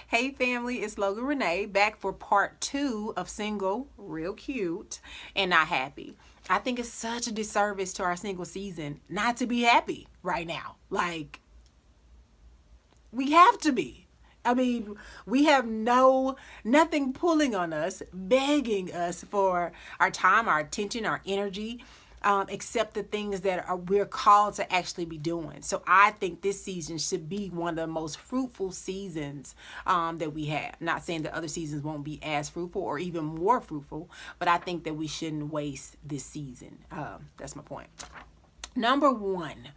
Hey family, it's Logan Renee back for part 2 of Single, Real Cute, and Not Happy. I think it's such a disservice to our single season not to be happy right now. Like, we have to be. I mean, we have nothing pulling on us, begging us for our time, our attention, our energy, except the things that we're called to actually be doing. So I think this season should be one of the most fruitful seasons that we have. Not saying that other seasons won't be as fruitful or even more fruitful, but I think that we shouldn't waste this season. That's my point. Number one,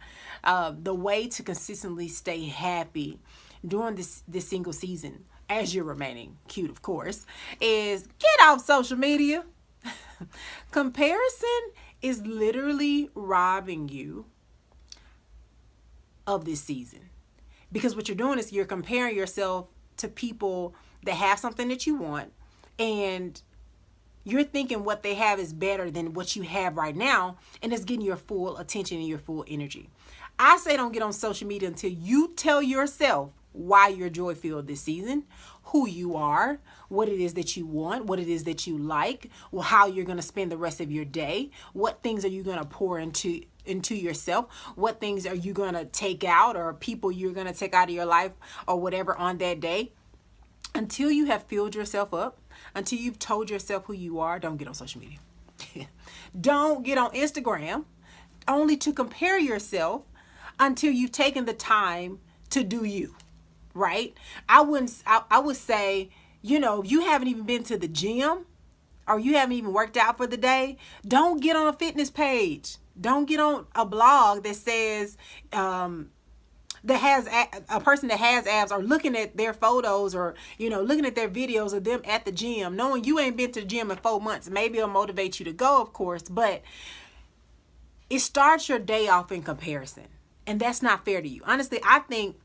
the way to consistently stay happy during this single season, as you're remaining cute, of course, is get off social media. Comparison is literally robbing you of this season. Because what you're doing is you're comparing yourself to people that have something that you want, and you're thinking what they have is better than what you have right now, and it's getting your full attention and your full energy. I say don't get on social media until you tell yourself why you're joy filled this season, who you are, what it is that you want, what it is that you like, how you're going to spend the rest of your day, what things are you going to pour into yourself, what things are you going to take out, or people you're going to take out of your life or whatever on that day. Until you have filled yourself up, until you've told yourself who you are, don't get on social media. Don't get on Instagram only to compare yourself until you've taken the time to do you, right? I would say, if you haven't even been to the gym or you haven't even worked out for the day, don't get on a fitness page. Don't get on a blog that says, that has a person that has abs, or looking at their photos, or looking at their videos of them at the gym, knowing you ain't been to the gym in 4 months. Maybe it'll motivate you to go, of course, but it starts your day off in comparison, and that's not fair to you. Honestly, I think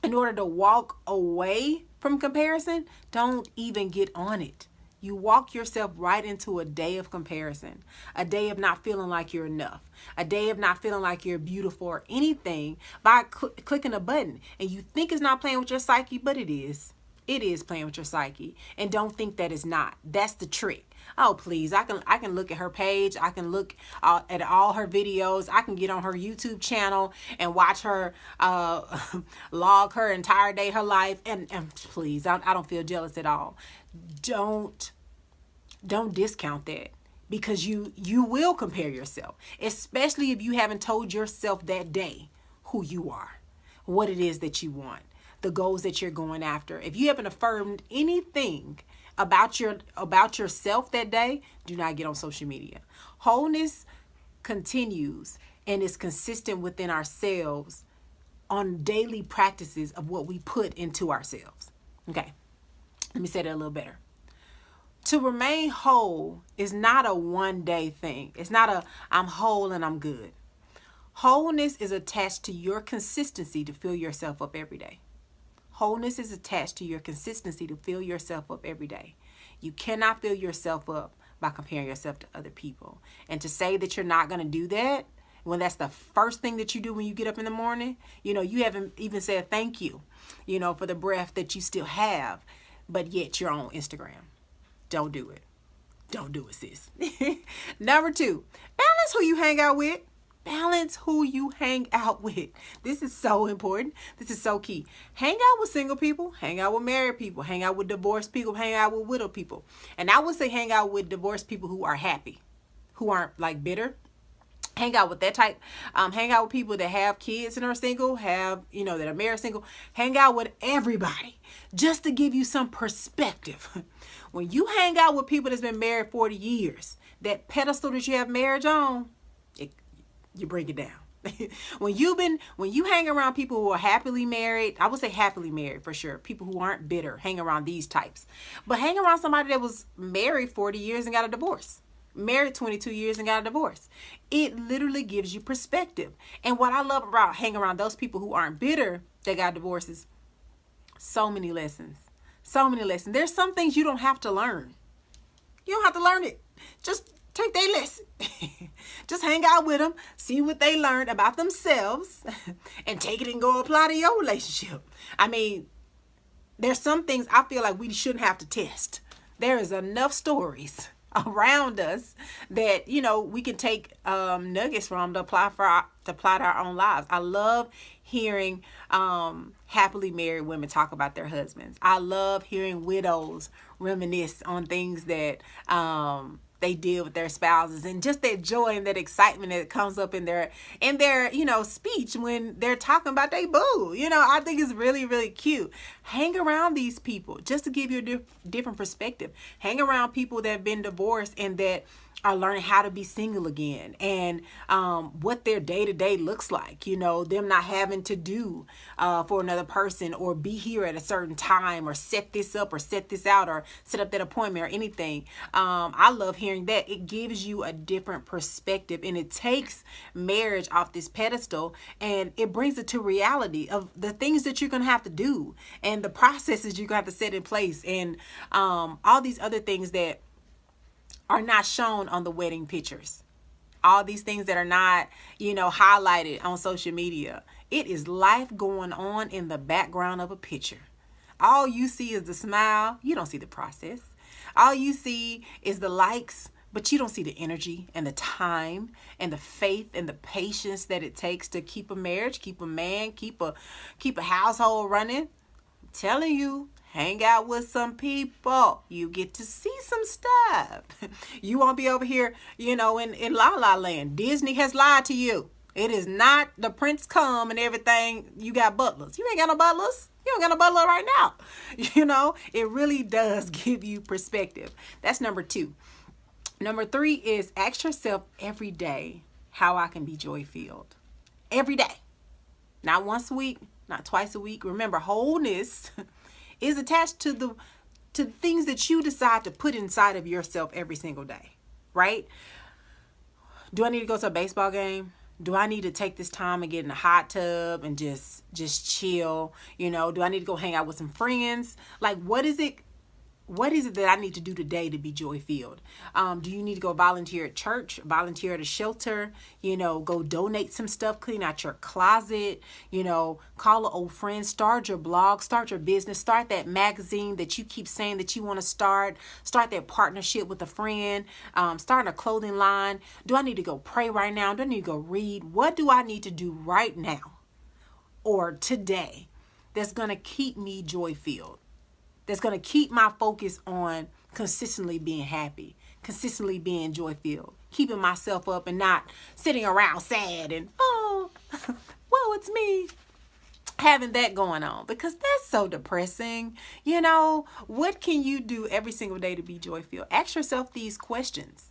in order to walk away from comparison, don't even get on it. You walk yourself right into a day of comparison, a day of not feeling like you're enough, a day of not feeling like you're beautiful or anything by clicking a button. And you think it's not playing with your psyche, but it is. It is playing with your psyche. And don't think that it's not. That's the trick. Oh, please. I can look at her page. I can look at all her videos. I can get on her YouTube channel and watch her log her entire day, her life. And please, I don't feel jealous at all. Don't discount that, because you will compare yourself, especially if you haven't told yourself that day who you are, what it is that you want, the goals that you're going after. If you haven't affirmed anything about yourself that day, do not get on social media. Wholeness continues and is consistent within ourselves on daily practices of what we put into ourselves. Okay, let me say that a little better. To remain whole is not a one-day thing. It's not a I'm whole and I'm good. Wholeness is attached to your consistency to fill yourself up every day. Wholeness is attached to your consistency to fill yourself up every day. You cannot fill yourself up by comparing yourself to other people. And to say that you're not going to do that when that's the first thing that you do when you get up in the morning, you haven't even said thank you, for the breath that you still have, but yet you're on Instagram. Don't do it. Don't do it, sis. Number 2, balance who you hang out with. Balance who you hang out with. This is so important. This is so key. Hang out with single people. Hang out with married people. Hang out with divorced people. Hang out with widowed people. And I would say hang out with divorced people who are happy, who aren't like bitter. Hang out with that type. Hang out with people that have kids and are single, that are married, single. Hang out with everybody just to give you some perspective. When you hang out with people that's been married 40 years, that pedestal that you have marriage on, you bring it down. When you hang around people who are happily married, I would say happily married for sure. People who aren't bitter, hang around these types. But hang around somebody that was married 40 years and got a divorce. Married 22 years and got a divorce. It literally gives you perspective. And what I love about hanging around those people who aren't bitter that got divorces, so many lessons. So many lessons. There's some things you don't have to learn. You don't have to learn it. Just take their lesson. Just hang out with them, see what they learned about themselves, and take it and go apply to your relationship. I mean, there's some things I feel like we shouldn't have to test. There is enough stories around us that, you know, we can take nuggets from to apply to our own lives. I love hearing happily married women talk about their husbands. I love hearing widows reminisce on things that they did with their spouses, and just that joy and that excitement that comes up in their you know, speech when they're talking about their boo. You know, I think it's really, really cute. Hang around these people just to give you a different perspective. Hang around people that have been divorced and that are learning how to be single again, and what their day-to-day looks like. You know, them not having to do for another person, or be here at a certain time, or set this up or set this out, or set up that appointment or anything. I love hearing that. It gives you a different perspective, and it takes marriage off this pedestal and it brings it to reality of the things that you're gonna have to do, and the processes you're gonna have to set in place, and all these other things that are not shown on the wedding pictures. All these things that are not, you know, highlighted on social media. It is life going on in the background of a picture. All you see is the smile. You don't see the process. All you see is the likes, but you don't see the energy and the time and the faith and the patience that it takes to keep a marriage, keep a man, keep a household running. I'm telling you, hang out with some people. You get to see some stuff. You won't be over here, you know, in La La Land. Disney has lied to you. It is not the prince come and everything. You got butlers. You ain't got no butlers. You don't got no butler right now. You know, it really does give you perspective. That's number 2. Number 3 is ask yourself every day how I can be joy-filled. Every day. Not once a week, not twice a week. Remember, wholeness is attached to the things that you decide to put inside of yourself every single day, right? Do I need to go to a baseball game? Do I need to take this time and get in a hot tub and just chill? You know, do I need to go hang out with some friends? Like, what is it that I need to do today to be joy-filled? Do you need to go volunteer at church, volunteer at a shelter, you know, go donate some stuff, clean out your closet, you know, call an old friend, start your blog, start your business, start that magazine that you keep saying that you want to start that partnership with a friend, start a clothing line. Do I need to go pray right now? Do I need to go read? What do I need to do right now or today that's going to keep me joy-filled? That's going to keep my focus on consistently being happy, consistently being joy-filled, keeping myself up and not sitting around sad and, oh, well, it's me, having that going on, because that's so depressing. You know, what can you do every single day to be joy-filled? Ask yourself these questions.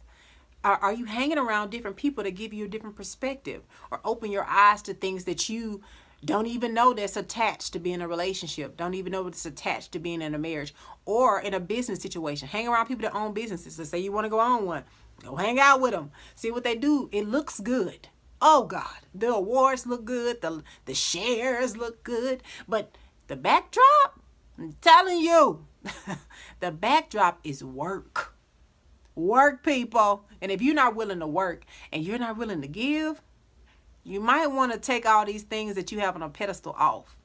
Are you hanging around different people to give you a different perspective, or open your eyes to things that you don't even know that's attached to being in a relationship, don't even know it's attached to being in a marriage or in a business situation? Hang around people that own businesses. Let's say you want to go on one. Go hang out with them. See what they do. It looks good. Oh God, the awards look good. The shares look good. But the backdrop, I'm telling you, the backdrop is work. Work, people. And if you're not willing to work and you're not willing to give, you might want to take all these things that you have on a pedestal off.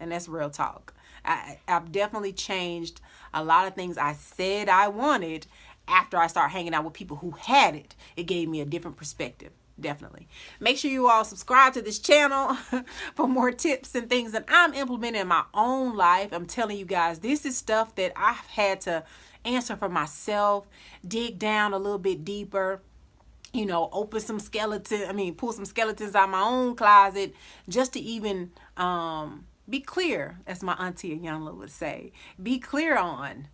And that's real talk. I've definitely changed a lot of things I said I wanted after I started hanging out with people who had it. It gave me a different perspective. Definitely. Make sure you all subscribe to this channel for more tips and things that I'm implementing in my own life. I'm telling you guys, this is stuff that I've had to answer for myself, dig down a little bit deeper. You know, pull some skeletons out of my own closet just to even be clear, as my auntie Iyanla would say, be clear on,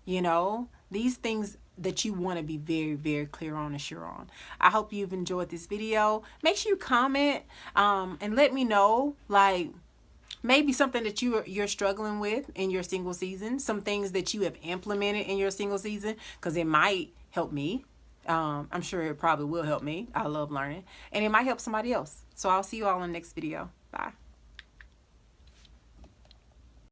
you know, these things that you want to be very, very clear on and sure on. I hope you've enjoyed this video. Make sure you comment and let me know, like, maybe something that you're struggling with in your single season, some things that you have implemented in your single season, because it might help me. I'm sure it probably will help me. I love learning. And it might help somebody else. So I'll see you all in the next video. Bye.